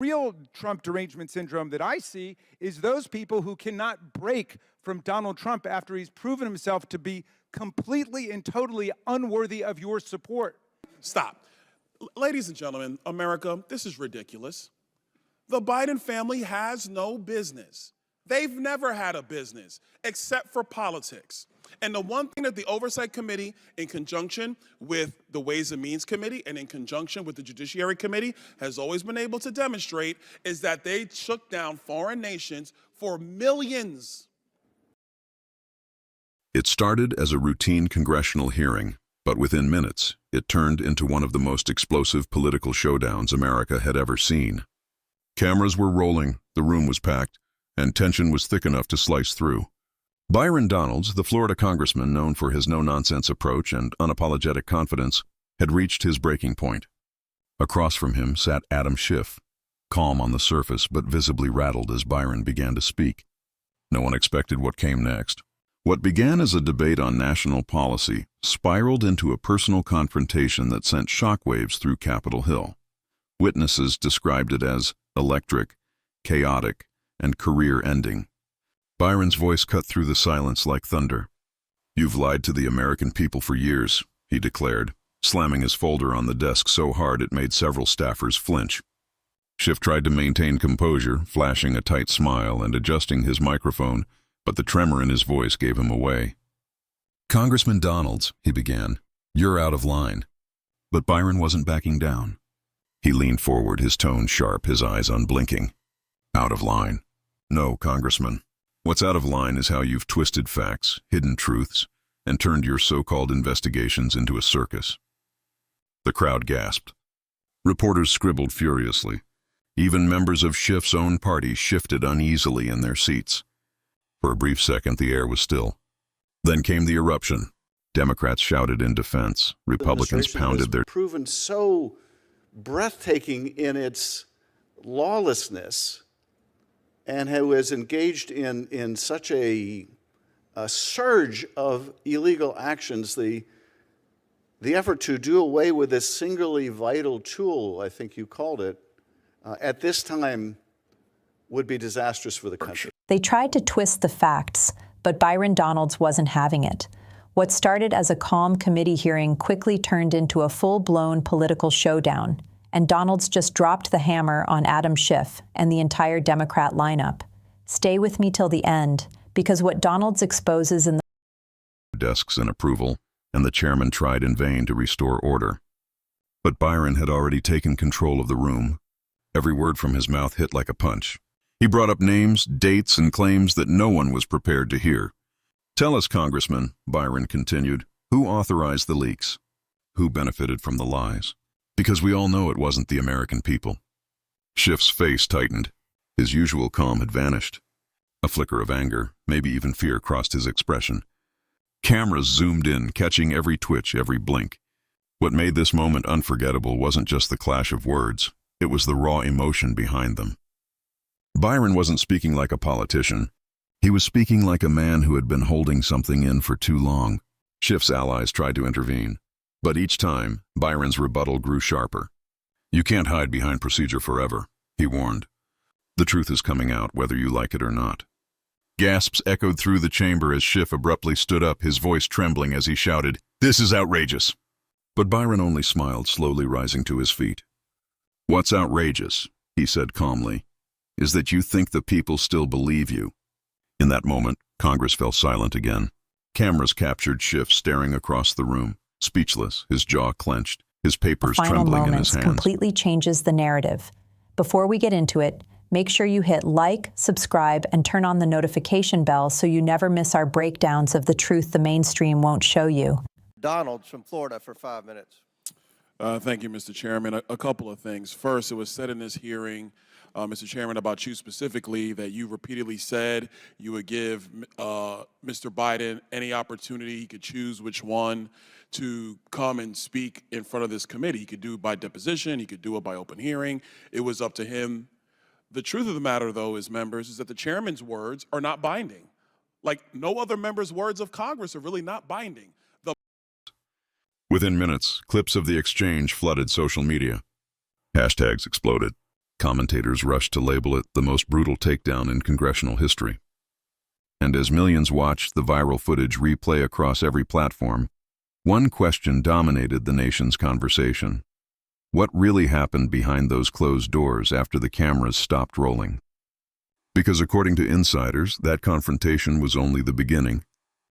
Real Trump derangement syndrome that I see is those people who cannot break from Donald Trump after he's proven himself to be completely and totally unworthy of your support. Stop. Ladies and gentlemen, America, this is ridiculous. The Biden family has no business. They've never had a business except for politics. And the one thing that the Oversight Committee, in conjunction with the Ways and Means Committee and in conjunction with the Judiciary Committee, has always been able to demonstrate is that they shook down foreign nations for millions. It started as a routine congressional hearing, but within minutes, it turned into one of the most explosive political showdowns America had ever seen. Cameras were rolling, the room was packed, and tension was thick enough to slice through. Byron Donalds, the Florida congressman known for his no-nonsense approach and unapologetic confidence, had reached his breaking point. Across from him sat Adam Schiff, calm on the surface but visibly rattled as Byron began to speak. No one expected what came next. What began as a debate on national policy spiraled into a personal confrontation that sent shockwaves through Capitol Hill. Witnesses described it as electric, chaotic, and career-ending. Byron's voice cut through the silence like thunder. "You've lied to the American people for years," he declared, slamming his folder on the desk so hard it made several staffers flinch. Schiff tried to maintain composure, flashing a tight smile and adjusting his microphone, but the tremor in his voice gave him away. "Congressman Donalds," he began, "you're out of line." But Byron wasn't backing down. He leaned forward, his tone sharp, his eyes unblinking. "Out of line? No, Congressman. What's out of line is how you've twisted facts, hidden truths, and turned your so-called investigations into a circus." The crowd gasped. Reporters scribbled furiously. Even members of Schiff's own party shifted uneasily in their seats. For a brief second, the air was still. Then came the eruption. Democrats shouted in defense. Republicans pounded their... proven so breathtaking in its lawlessness and who has engaged in such a surge of illegal actions, the effort to do away with this singularly vital tool, I think you called it, at this time would be disastrous for the country. They tried to twist the facts, but Byron Donalds wasn't having it. What started as a calm committee hearing quickly turned into a full-blown political showdown, and Donalds just dropped the hammer on Adam Schiff and the entire Democrat lineup. Stay with me till the end, because what Donalds exposes in the desks in approval, and the chairman tried in vain to restore order. But Byron had already taken control of the room. Every word from his mouth hit like a punch. He brought up names, dates, and claims that no one was prepared to hear. "Tell us, Congressman," Byron continued, "who authorized the leaks? Who benefited from the lies? Because we all know it wasn't the American people." Schiff's face tightened. His usual calm had vanished. A flicker of anger, maybe even fear, crossed his expression. Cameras zoomed in, catching every twitch, every blink. What made this moment unforgettable wasn't just the clash of words. It was the raw emotion behind them. Byron wasn't speaking like a politician. He was speaking like a man who had been holding something in for too long. Schiff's allies tried to intervene. But each time, Byron's rebuttal grew sharper. "You can't hide behind procedure forever," he warned. "The truth is coming out, whether you like it or not." Gasps echoed through the chamber as Schiff abruptly stood up, his voice trembling as he shouted, "This is outrageous!" But Byron only smiled, slowly rising to his feet. "What's outrageous," he said calmly, "is that you think the people still believe you." In that moment, Congress fell silent again. Cameras captured Schiff staring across the room, speechless, his jaw clenched, his papers trembling in his hands. Completely changes the narrative. Before we get into it, make sure you hit like, subscribe, and turn on the notification bell so you never miss our breakdowns of the truth the mainstream won't show you. Donalds from Florida for 5 minutes. Thank you, Mr. Chairman. A couple of things. First, it was said in this hearing, Mr. Chairman, about you specifically, that you repeatedly said you would give Mr. Biden any opportunity, he could choose which one, to come and speak in front of this committee. He could do it by deposition, he could do it by open hearing. It was up to him. The truth of the matter, though, is, members, is that the chairman's words are not binding. Like no other member's words of Congress are really not binding. Within minutes, clips of the exchange flooded social media. Hashtags exploded. Commentators rushed to label it the most brutal takedown in congressional history. And as millions watched the viral footage replay across every platform, one question dominated the nation's conversation. What really happened behind those closed doors after the cameras stopped rolling? Because according to insiders, that confrontation was only the beginning.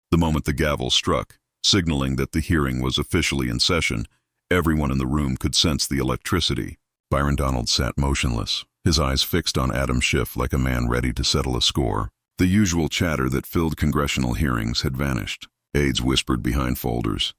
The moment the gavel struck, signaling that the hearing was officially in session, everyone in the room could sense the electricity. Byron Donalds sat motionless, his eyes fixed on Adam Schiff like a man ready to settle a score. The usual chatter that filled congressional hearings had vanished. Aides whispered behind folders.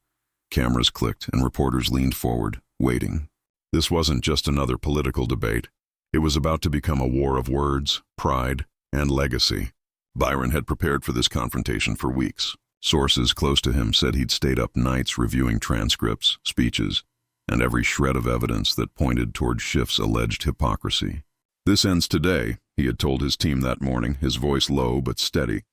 Cameras clicked and reporters leaned forward, waiting. This wasn't just another political debate. It was about to become a war of words, pride, and legacy. Byron had prepared for this confrontation for weeks. Sources close to him said he'd stayed up nights reviewing transcripts, speeches, and every shred of evidence that pointed toward Schiff's alleged hypocrisy. This ends today, he had told his team that morning, his voice low but steady.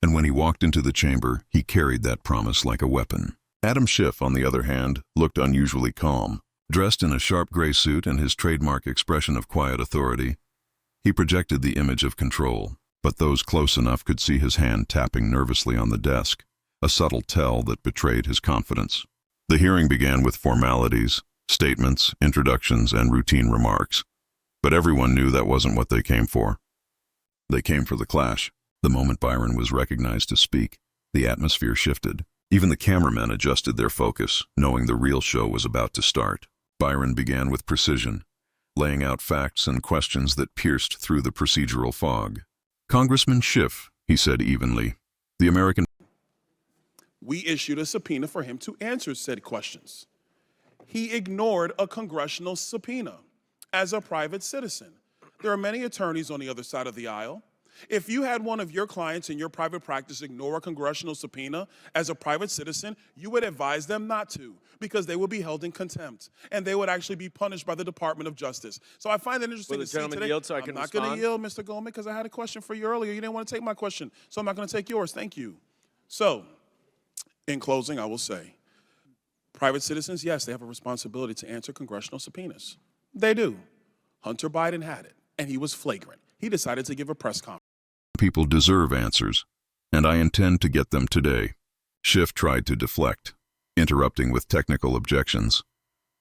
And when he walked into the chamber, he carried that promise like a weapon. Adam Schiff, on the other hand, looked unusually calm. Dressed in a sharp gray suit and his trademark expression of quiet authority, he projected the image of control, but those close enough could see his hand tapping nervously on the desk, a subtle tell that betrayed his confidence. The hearing began with formalities, statements, introductions, and routine remarks, but everyone knew that wasn't what they came for. They came for the clash. The moment Byron was recognized to speak, the atmosphere shifted. Even the cameramen adjusted their focus, knowing the real show was about to start. Byron began with precision, laying out facts and questions that pierced through the procedural fog. "Congressman Schiff," he said evenly, "the American..." We issued a subpoena for him to answer said questions. He ignored a congressional subpoena as a private citizen. There are many attorneys on the other side of the aisle. If you had one of your clients in your private practice ignore a congressional subpoena as a private citizen, you would advise them not to, because they would be held in contempt and they would actually be punished by the Department of Justice. So I find it interesting to see today. Yield so I can I'm not respond? going to yield, Mr. Goldman, because I had a question for you earlier. You didn't want to take my question, so I'm not going to take yours. Thank you. So, in closing, I will say, private citizens, yes, they have a responsibility to answer congressional subpoenas. They do. Hunter Biden had it, and he was flagrant. He decided to give a press conference. People deserve answers, and I intend to get them today. Schiff tried to deflect, interrupting with technical objections,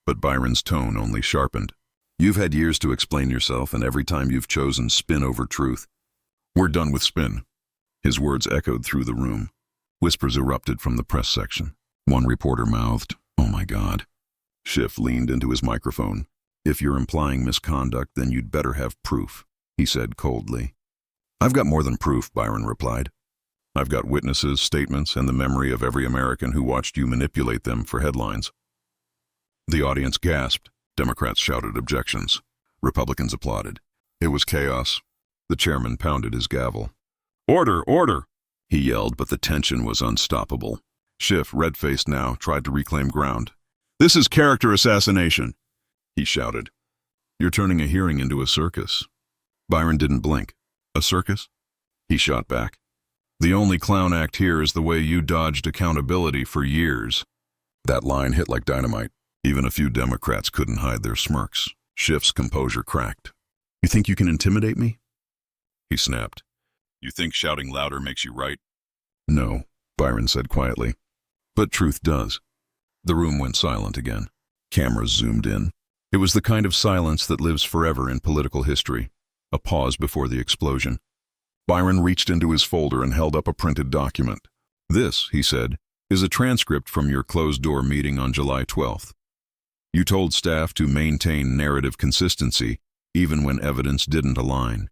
but Byron's tone only sharpened. "You've had years to explain yourself, and every time you've chosen spin over truth. We're done with spin." His words echoed through the room. Whispers erupted from the press section. One reporter mouthed, "Oh my God." Schiff leaned into his microphone. "If you're implying misconduct, then you'd better have proof," he said coldly. "I've got more than proof," Byron replied. "I've got witnesses, statements, and the memory of every American who watched you manipulate them for headlines." The audience gasped. Democrats shouted objections. Republicans applauded. It was chaos. The chairman pounded his gavel. "Order, order!" he yelled, but the tension was unstoppable. Schiff, red-faced now, tried to reclaim ground. "This is character assassination," he shouted. "You're turning a hearing into a circus." Byron didn't blink. "A circus?" he shot back. "The only clown act here is the way you dodged accountability for years." That line hit like dynamite. Even a few Democrats couldn't hide their smirks. Schiff's composure cracked. "You think you can intimidate me?" he snapped. "You think shouting louder makes you right?" "No," Byron said quietly. "But truth does." The room went silent again. Cameras zoomed in. It was the kind of silence that lives forever in political history. A pause before the explosion. Byron reached into his folder and held up a printed document. "This," he said, "is a transcript from your closed-door meeting on July 12th. You told staff to maintain narrative consistency even when evidence didn't align.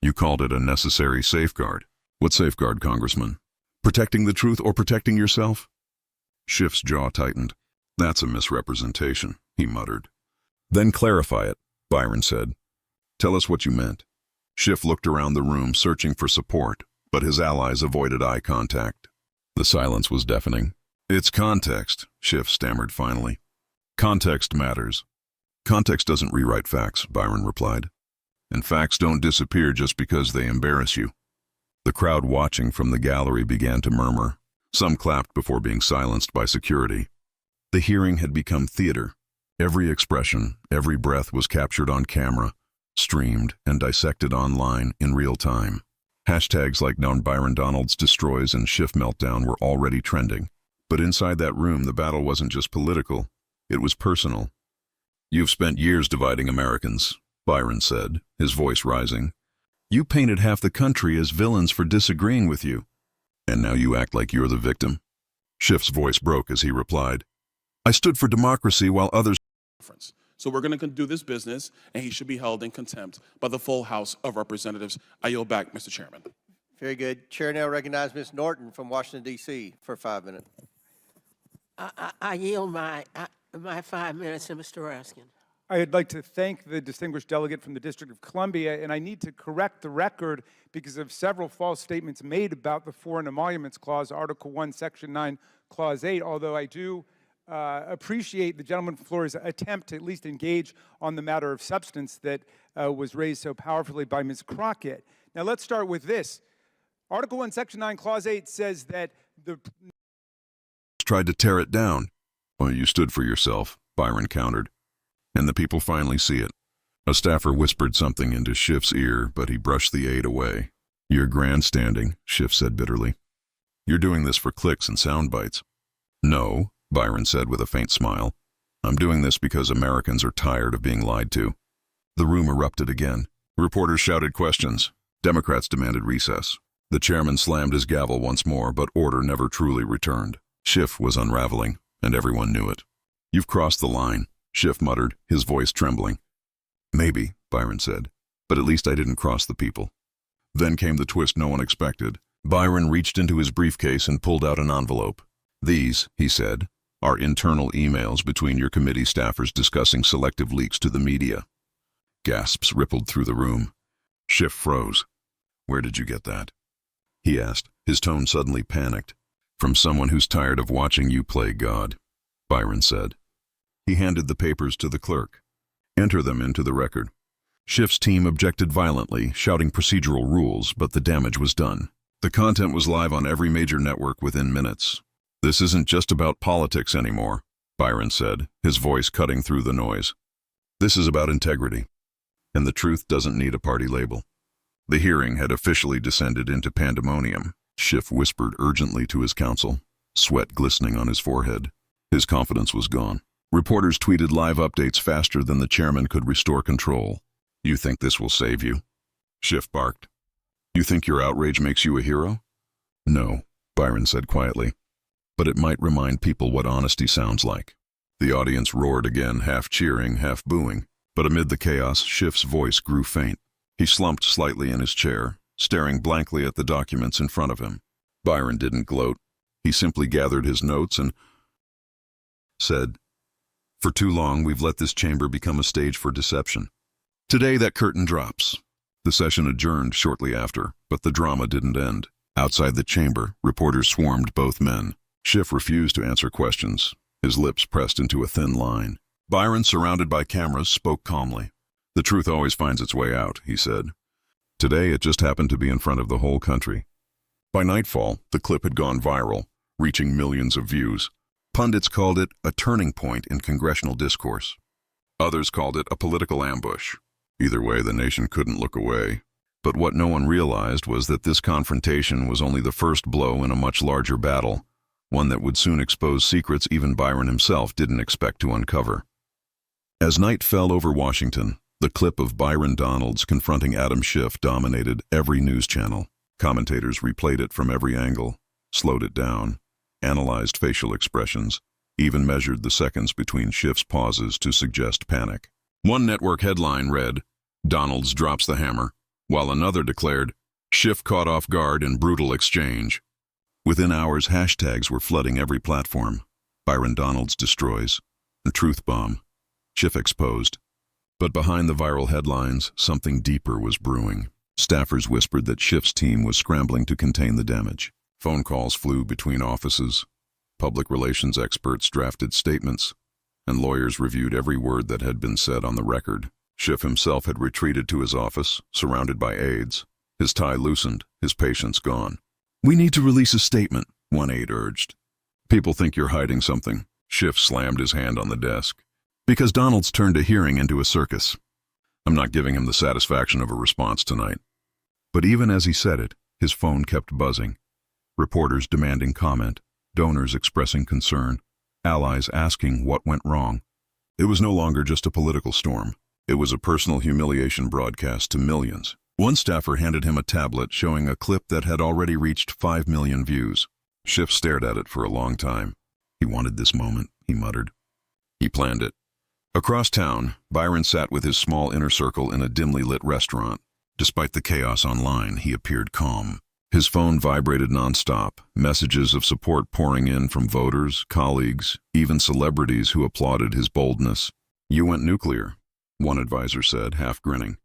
You called it a necessary safeguard. What safeguard, Congressman? Protecting the truth or protecting yourself?" Schiff's jaw tightened. "That's a misrepresentation," he muttered. "Then clarify it," Byron said. "Tell us what you meant." Schiff looked around the room, searching for support, but his allies avoided eye contact. The silence was deafening. "It's context," Schiff stammered finally. "Context matters." "Context doesn't rewrite facts," Byron replied. "And facts don't disappear just because they embarrass you." The crowd watching from the gallery began to murmur. Some clapped before being silenced by security. The hearing had become theater. Every expression, every breath was captured on camera, streamed, and dissected online in real time. Hashtags like Byron Donalds destroys and Schiff meltdown were already trending. But inside that room, the battle wasn't just political, it was personal. "You've spent years dividing Americans," Byron said, his voice rising. "You painted half the country as villains for disagreeing with you. And now you act like you're the victim." Schiff's voice broke as he replied, "I stood for democracy while others..." So we're going to do this business, and he should be held in contempt by the full House of Representatives. I yield back, Mr. Chairman. Very good. Chair now recognizes Ms. Norton from Washington, D.C. for 5 minutes. I yield my 5 minutes to Mr. Raskin. I'd like to thank the distinguished delegate from the District of Columbia, and I need to correct the record because of several false statements made about the Foreign Emoluments Clause, Article 1, Section 9, Clause 8, although I do appreciate the gentleman from Florida's attempt to at least engage on the matter of substance that was raised so powerfully by Ms. Crockett. Now let's start with this. Article 1, Section 9, Clause 8 says that the... tried to tear it down. "Well, you stood for yourself," Byron countered. "And the people finally see it." A staffer whispered something into Schiff's ear, but he brushed the aide away. "You're grandstanding," Schiff said bitterly. "You're doing this for clicks and sound bites." "No," Byron said with a faint smile. "I'm doing this because Americans are tired of being lied to." The room erupted again. Reporters shouted questions. Democrats demanded recess. The chairman slammed his gavel once more, but order never truly returned. Schiff was unraveling, and everyone knew it. "You've crossed the line," Schiff muttered, his voice trembling. "Maybe," Byron said, "but at least I didn't cross the people." Then came the twist no one expected. Byron reached into his briefcase and pulled out an envelope. "These," he said, "are internal emails between your committee staffers discussing selective leaks to the media." Gasps rippled through the room. Schiff froze. "Where did you get that?" he asked, his tone suddenly panicked. "From someone who's tired of watching you play God," Byron said. He handed the papers to the clerk. "Enter them into the record." Schiff's team objected violently, shouting procedural rules, but the damage was done. The content was live on every major network within minutes. "This isn't just about politics anymore," Byron said, his voice cutting through the noise. "This is about integrity. And the truth doesn't need a party label." The hearing had officially descended into pandemonium. Schiff whispered urgently to his counsel, sweat glistening on his forehead. His confidence was gone. Reporters tweeted live updates faster than the chairman could restore control. "You think this will save you?" Schiff barked. "You think your outrage makes you a hero?" "No," Byron said quietly. "But it might remind people what honesty sounds like." The audience roared again, half cheering, half booing. But amid the chaos, Schiff's voice grew faint. He slumped slightly in his chair, staring blankly at the documents in front of him. Byron didn't gloat. He simply gathered his notes and said, "For too long, we've let this chamber become a stage for deception. Today, that curtain drops." The session adjourned shortly after, but the drama didn't end. Outside the chamber, reporters swarmed both men. Schiff refused to answer questions, his lips pressed into a thin line. Byron, surrounded by cameras, spoke calmly. "The truth always finds its way out," he said. Today, it just happened to be in front of the whole country. By nightfall, the clip had gone viral, reaching millions of views. Pundits called it a turning point in congressional discourse. Others called it a political ambush. Either way, the nation couldn't look away. But what no one realized was that this confrontation was only the first blow in a much larger battle, one that would soon expose secrets even Byron himself didn't expect to uncover. As night fell over Washington, the clip of Byron Donalds confronting Adam Schiff dominated every news channel. Commentators replayed it from every angle, slowed it down, analyzed facial expressions, even measured the seconds between Schiff's pauses to suggest panic. One network headline read, "Donalds drops the hammer," while another declared, "Schiff caught off guard in brutal exchange." Within hours, hashtags were flooding every platform. Byron Donalds destroys, and Truth Bomb, Schiff exposed. But behind the viral headlines, something deeper was brewing. Staffers whispered that Schiff's team was scrambling to contain the damage. Phone calls flew between offices. Public relations experts drafted statements, and lawyers reviewed every word that had been said on the record. Schiff himself had retreated to his office, surrounded by aides. His tie loosened, his patience gone. "We need to release a statement," one aide urged. "People think you're hiding something." Schiff slammed his hand on the desk. "Because Donalds turned a hearing into a circus." I'm not giving him the satisfaction of a response tonight. But even as he said it, his phone kept buzzing. Reporters demanding comment, donors expressing concern, allies asking what went wrong. It was no longer just a political storm. It was a personal humiliation broadcast to millions. One staffer handed him a tablet showing a clip that had already reached 5 million views. Schiff stared at it for a long time. He wanted this moment, he muttered. He planned it. Across town, Byron sat with his small inner circle in a dimly lit restaurant. Despite the chaos online, he appeared calm. His phone vibrated nonstop, messages of support pouring in from voters, colleagues, even celebrities who applauded his boldness. "You went nuclear," one advisor said, half grinning.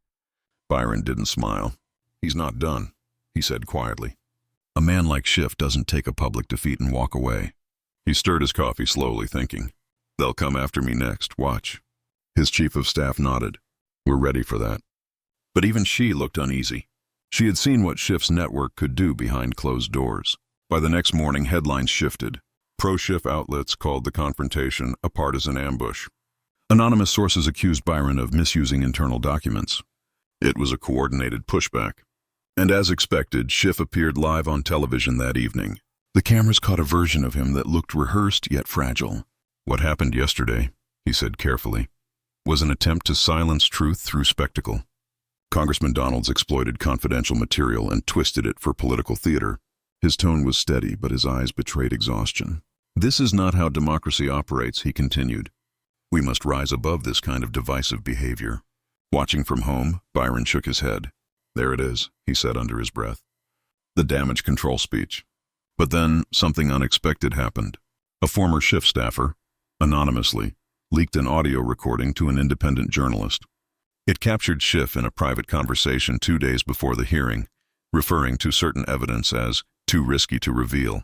Byron didn't smile. "He's not done," he said quietly. "A man like Schiff doesn't take a public defeat and walk away." He stirred his coffee slowly, thinking, "They'll come after me next, watch." His chief of staff nodded. "We're ready for that." But even she looked uneasy. She had seen what Schiff's network could do behind closed doors. By the next morning, headlines shifted. Pro-Schiff outlets called the confrontation a partisan ambush. Anonymous sources accused Byron of misusing internal documents. It was a coordinated pushback. And as expected, Schiff appeared live on television that evening. The cameras caught a version of him that looked rehearsed yet fragile. "What happened yesterday," he said carefully, "was an attempt to silence truth through spectacle." Congressman Donalds exploited confidential material and twisted it for political theater. His tone was steady, but his eyes betrayed exhaustion. "This is not how democracy operates," he continued. "We must rise above this kind of divisive behavior." Watching from home, Byron shook his head. "There it is," he said under his breath. The damage control speech. But then something unexpected happened. A former Schiff staffer, anonymously, leaked an audio recording to an independent journalist. It captured Schiff in a private conversation 2 days before the hearing, referring to certain evidence as too risky to reveal.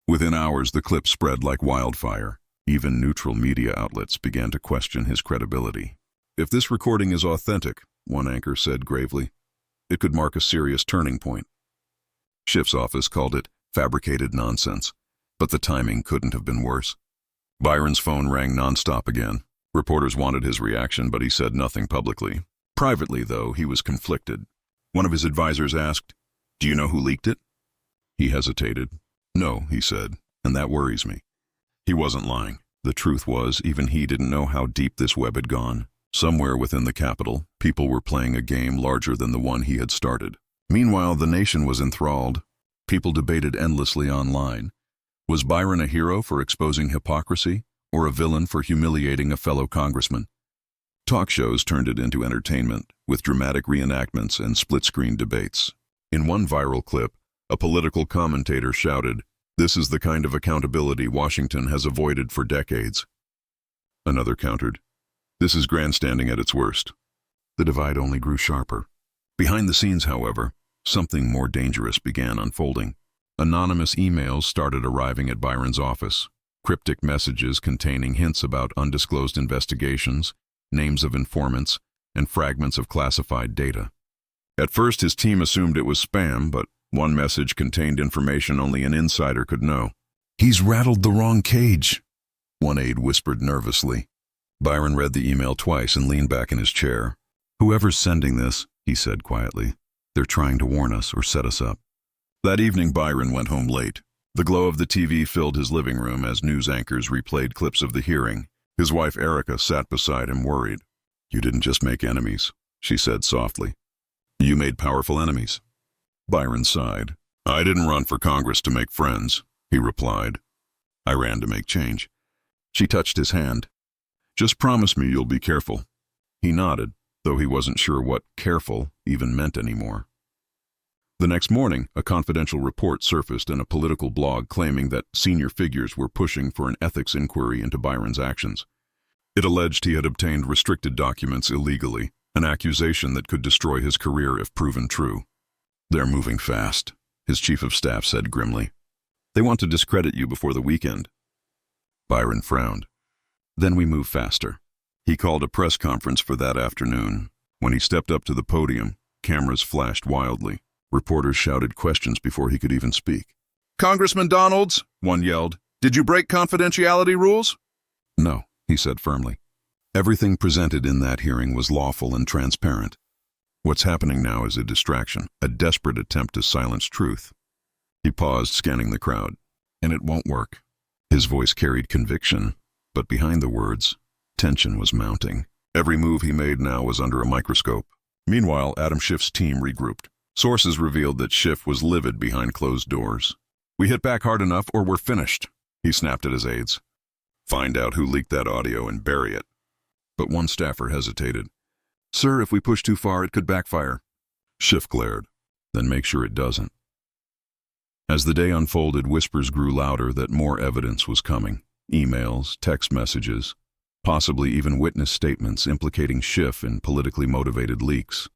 Within hours, the clip spread like wildfire. Even neutral media outlets began to question his credibility. "If this recording is authentic," one anchor said gravely, "it could mark a serious turning point." Schiff's office called it fabricated nonsense, but the timing couldn't have been worse. Byron's phone rang nonstop again. Reporters wanted his reaction, but he said nothing publicly. Privately, though, he was conflicted. One of his advisors asked, "Do you know who leaked it?" He hesitated. "No," he said, "and that worries me." He wasn't lying. The truth was, even he didn't know how deep this web had gone. Somewhere within the Capitol, people were playing a game larger than the one he had started. Meanwhile, the nation was enthralled. People debated endlessly online. Was Byron a hero for exposing hypocrisy, or a villain for humiliating a fellow congressman? Talk shows turned it into entertainment, with dramatic reenactments and split-screen debates. In one viral clip, a political commentator shouted, "This is the kind of accountability Washington has avoided for decades." Another countered, "This is grandstanding at its worst." The divide only grew sharper. Behind the scenes, however, something more dangerous began unfolding. Anonymous emails started arriving at Byron's office. Cryptic messages containing hints about undisclosed investigations, names of informants, and fragments of classified data. At first, his team assumed it was spam, but one message contained information only an insider could know. "He's rattled the wrong cage," one aide whispered nervously. Byron read the email twice and leaned back in his chair. "Whoever's sending this," he said quietly, "they're trying to warn us or set us up." That evening, Byron went home late. The glow of the TV filled his living room as news anchors replayed clips of the hearing. His wife Erica sat beside him, worried. "You didn't just make enemies," she said softly. "You made powerful enemies." Byron sighed. "I didn't run for Congress to make friends," he replied. "I ran to make change." She touched his hand. "Just promise me you'll be careful." He nodded, though he wasn't sure what careful even meant anymore. The next morning, a confidential report surfaced in a political blog claiming that senior figures were pushing for an ethics inquiry into Byron's actions. It alleged he had obtained restricted documents illegally, an accusation that could destroy his career if proven true. "They're moving fast," his chief of staff said grimly. "They want to discredit you before the weekend." Byron frowned. "Then we move faster." He called a press conference for that afternoon. When he stepped up to the podium, cameras flashed wildly. Reporters shouted questions before he could even speak. "Congressman Donalds," one yelled, "did you break confidentiality rules?" "No," he said firmly. Everything presented in that hearing was lawful and transparent. What's happening now is a distraction, a desperate attempt to silence truth. He paused, scanning the crowd. And it won't work. His voice carried conviction, but behind the words, tension was mounting. Every move he made now was under a microscope. Meanwhile, Adam Schiff's team regrouped. Sources revealed that Schiff was livid behind closed doors. "We hit back hard enough or we're finished," he snapped at his aides. "Find out who leaked that audio and bury it." But one staffer hesitated. "Sir, if we push too far, it could backfire." Schiff glared. "Then make sure it doesn't." As the day unfolded, whispers grew louder that more evidence was coming. Emails, text messages, possibly even witness statements implicating Schiff in politically motivated leaks.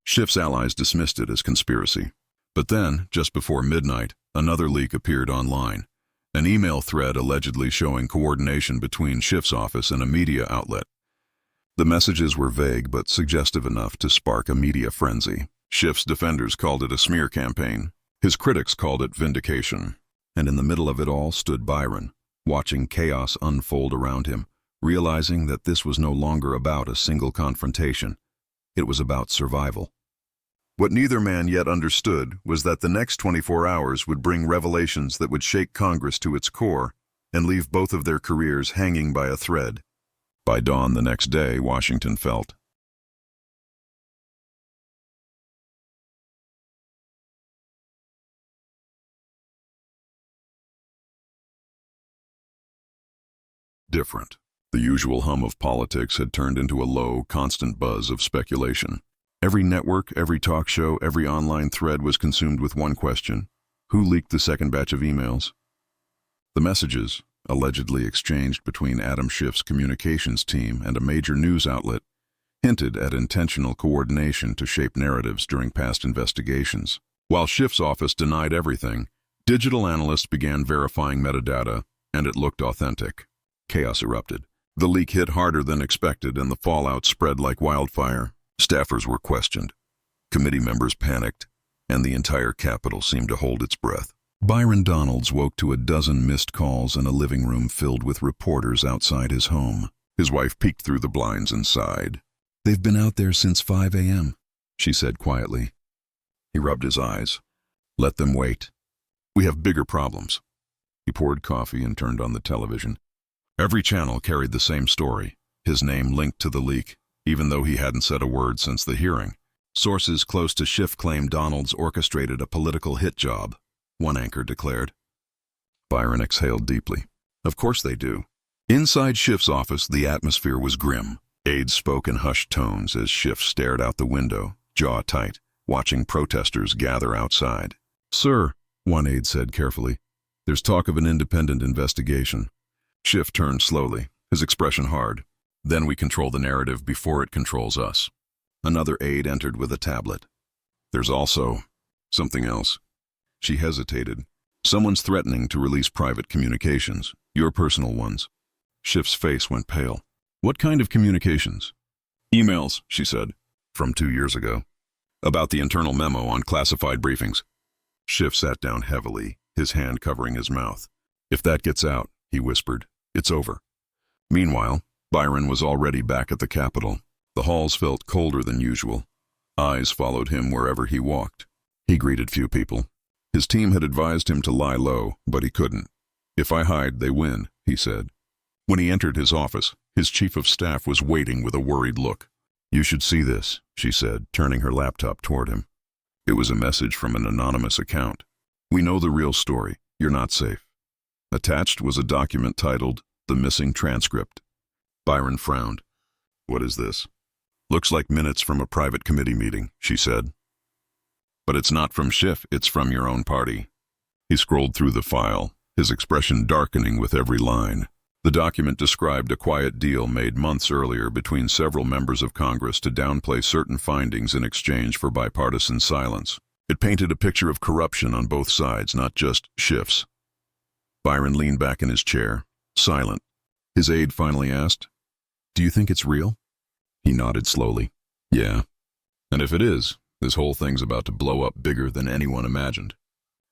Schiff's allies dismissed it as conspiracy. But then, just before midnight, another leak appeared online. An email thread allegedly showing coordination between Schiff's office and a media outlet. The messages were vague but suggestive enough to spark a media frenzy. Schiff's defenders called it a smear campaign. His critics called it vindication. And in the middle of it all stood Byron, watching chaos unfold around him, realizing that this was no longer about a single confrontation. It was about survival. What neither man yet understood was that the next 24 hours would bring revelations that would shake Congress to its core and leave both of their careers hanging by a thread. By dawn the next day, Washington felt different. The usual hum of politics had turned into a low, constant buzz of speculation. Every network, every talk show, every online thread was consumed with one question: who leaked the second batch of emails? The messages, allegedly exchanged between Adam Schiff's communications team and a major news outlet, hinted at intentional coordination to shape narratives during past investigations. While Schiff's office denied everything, digital analysts began verifying metadata, and it looked authentic. Chaos erupted. The leak hit harder than expected, and the fallout spread like wildfire. Staffers were questioned. Committee members panicked, and the entire Capitol seemed to hold its breath. Byron Donalds woke to a dozen missed calls in a living room filled with reporters outside his home. His wife peeked through the blinds and sighed. "They've been out there since 5 a.m., she said quietly. He rubbed his eyes. "Let them wait. We have bigger problems." He poured coffee and turned on the television. Every channel carried the same story, his name linked to the leak, even though he hadn't said a word since the hearing. Sources close to Schiff claimed Donalds orchestrated a political hit job, one anchor declared. Byron exhaled deeply. Of course they do. Inside Schiff's office, the atmosphere was grim. Aides spoke in hushed tones as Schiff stared out the window, jaw tight, watching protesters gather outside. "Sir," one aide said carefully, "there's talk of an independent investigation." Schiff turned slowly, his expression hard. "Then we control the narrative before it controls us." Another aide entered with a tablet. "There's also something else." She hesitated. "Someone's threatening to release private communications, your personal ones." Schiff's face went pale. "What kind of communications?" "Emails," she said, "from 2 years ago. About the internal memo on classified briefings." Schiff sat down heavily, his hand covering his mouth. "If that gets out," he whispered, "it's over." Meanwhile, Byron was already back at the Capitol. The halls felt colder than usual. Eyes followed him wherever he walked. He greeted few people. His team had advised him to lie low, but he couldn't. "If I hide, they win," he said. When he entered his office, his chief of staff was waiting with a worried look. "You should see this," she said, turning her laptop toward him. It was a message from an anonymous account. "We know the real story. You're not safe." Attached was a document titled "The Missing Transcript." Byron frowned. "What is this?" "Looks like minutes from a private committee meeting," she said. "But it's not from Schiff, it's from your own party." He scrolled through the file, his expression darkening with every line. The document described a quiet deal made months earlier between several members of Congress to downplay certain findings in exchange for bipartisan silence. It painted a picture of corruption on both sides, not just Schiff's. Byron leaned back in his chair, silent. His aide finally asked, "Do you think it's real?" He nodded slowly. "Yeah. And if it is, this whole thing's about to blow up bigger than anyone imagined."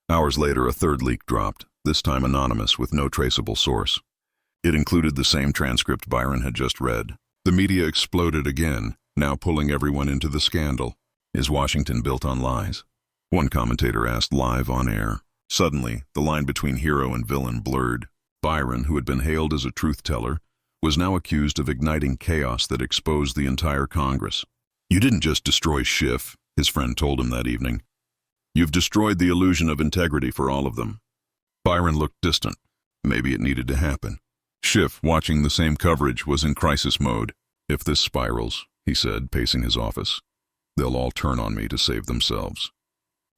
Hours later, a third leak dropped, this time anonymous with no traceable source. It included the same transcript Byron had just read. The media exploded again, now pulling everyone into the scandal. Is Washington built on lies? One commentator asked live on air. Suddenly, the line between hero and villain blurred. Byron, who had been hailed as a truth-teller, was now accused of igniting chaos that exposed the entire Congress. "You didn't just destroy Schiff," his friend told him that evening. "You've destroyed the illusion of integrity for all of them." Byron looked distant. Maybe it needed to happen. Schiff, watching the same coverage, was in crisis mode. "If this spirals," he said, pacing his office, "they'll all turn on me to save themselves."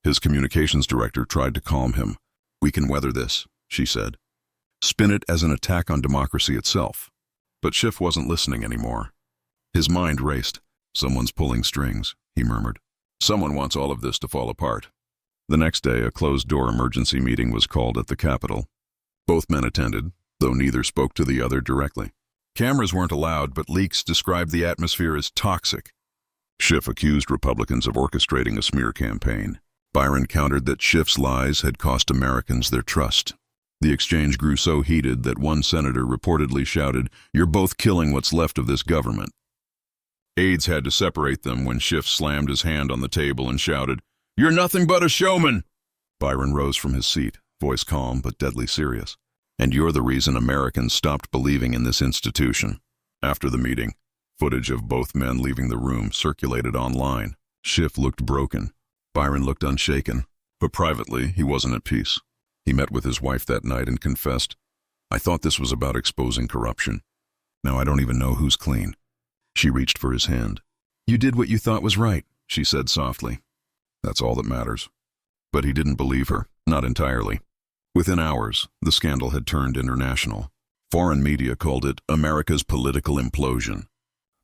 His communications director tried to calm him. "We can weather this," she said. "Spin it as an attack on democracy itself." But Schiff wasn't listening anymore. His mind raced. "Someone's pulling strings," he murmured. "Someone wants all of this to fall apart." The next day, a closed-door emergency meeting was called at the Capitol. Both men attended, though neither spoke to the other directly. Cameras weren't allowed, but leaks described the atmosphere as toxic. Schiff accused Republicans of orchestrating a smear campaign. Byron countered that Schiff's lies had cost Americans their trust. The exchange grew so heated that one senator reportedly shouted, "You're both killing what's left of this government." Aides had to separate them when Schiff slammed his hand on the table and shouted, "You're nothing but a showman!" Byron rose from his seat, voice calm but deadly serious. "And you're the reason Americans stopped believing in this institution." After the meeting, footage of both men leaving the room circulated online. Schiff looked broken. Byron looked unshaken, but privately he wasn't at peace. He met with his wife that night and confessed, "I thought this was about exposing corruption. Now I don't even know who's clean." She reached for his hand. "You did what you thought was right," she said softly. "That's all that matters." But he didn't believe her, not entirely. Within hours, the scandal had turned international. Foreign media called it America's political implosion.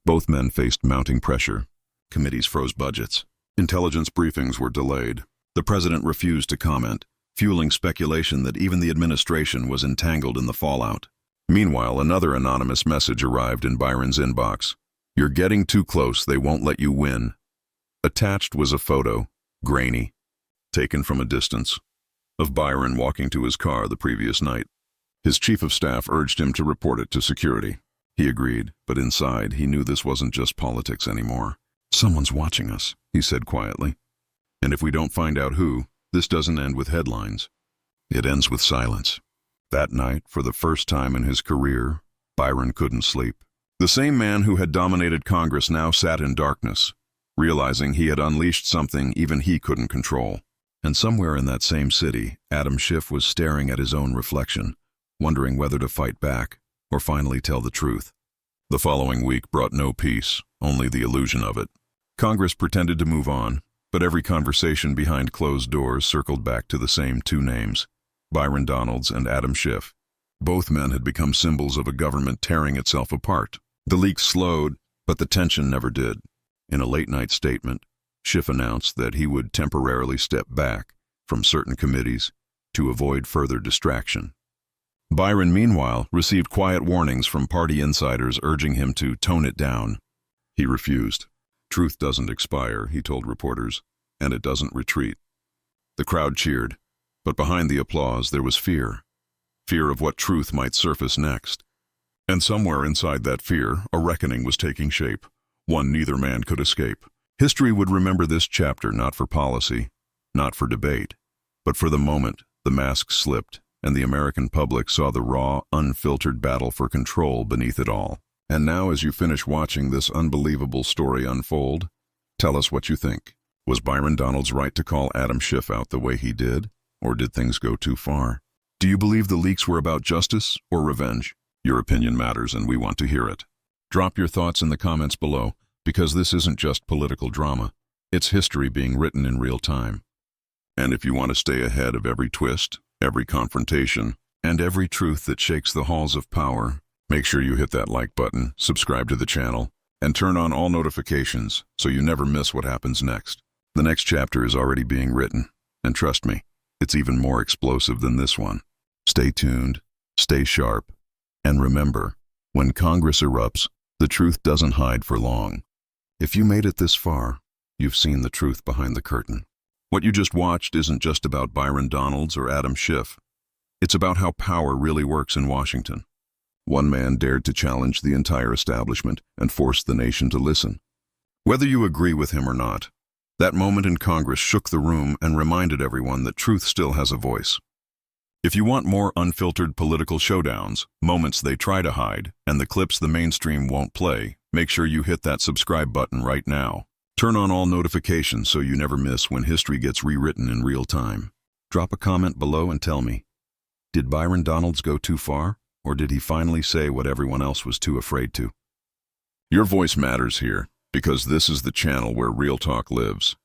Both men faced mounting pressure. Committees froze budgets. Intelligence briefings were delayed. The president refused to comment, fueling speculation that even the administration was entangled in the fallout. Meanwhile, another anonymous message arrived in Byron's inbox. "You're getting too close, they won't let you win." Attached was a photo, grainy, taken from a distance, of Byron walking to his car the previous night. His chief of staff urged him to report it to security. He agreed, but inside he knew this wasn't just politics anymore. "Someone's watching us," he said quietly. "And if we don't find out who, this doesn't end with headlines. It ends with silence." That night, for the first time in his career, Byron couldn't sleep. The same man who had dominated Congress now sat in darkness, realizing he had unleashed something even he couldn't control. And somewhere in that same city, Adam Schiff was staring at his own reflection, wondering whether to fight back or finally tell the truth. The following week brought no peace, only the illusion of it. Congress pretended to move on, but every conversation behind closed doors circled back to the same two names, Byron Donalds and Adam Schiff. Both men had become symbols of a government tearing itself apart. The leaks slowed, but the tension never did. In a late-night statement, Schiff announced that he would temporarily step back from certain committees to avoid further distraction. Byron, meanwhile, received quiet warnings from party insiders urging him to tone it down. He refused. "Truth doesn't expire," he told reporters, "and it doesn't retreat." The crowd cheered, but behind the applause there was fear. Fear of what truth might surface next. And somewhere inside that fear, a reckoning was taking shape, one neither man could escape. History would remember this chapter not for policy, not for debate, but for the moment the mask slipped and the American public saw the raw, unfiltered battle for control beneath it all. And now, as you finish watching this unbelievable story unfold, tell us what you think. Was Byron Donalds right to call Adam Schiff out the way he did, or did things go too far? Do you believe the leaks were about justice or revenge? Your opinion matters, and we want to hear it. Drop your thoughts in the comments below, because this isn't just political drama. It's history being written in real time. And if you want to stay ahead of every twist, every confrontation, and every truth that shakes the halls of power, make sure you hit that like button, subscribe to the channel, and turn on all notifications so you never miss what happens next. The next chapter is already being written, and trust me, it's even more explosive than this one. Stay tuned, stay sharp, and remember, when Congress erupts, the truth doesn't hide for long. If you made it this far, you've seen the truth behind the curtain. What you just watched isn't just about Byron Donalds or Adam Schiff. It's about how power really works in Washington. One man dared to challenge the entire establishment and forced the nation to listen. Whether you agree with him or not, that moment in Congress shook the room and reminded everyone that truth still has a voice. If you want more unfiltered political showdowns, moments they try to hide, and the clips the mainstream won't play, make sure you hit that subscribe button right now. Turn on all notifications so you never miss when history gets rewritten in real time. Drop a comment below and tell me, did Byron Donalds go too far, or did he finally say what everyone else was too afraid to? Your voice matters here, because this is the channel where real talk lives.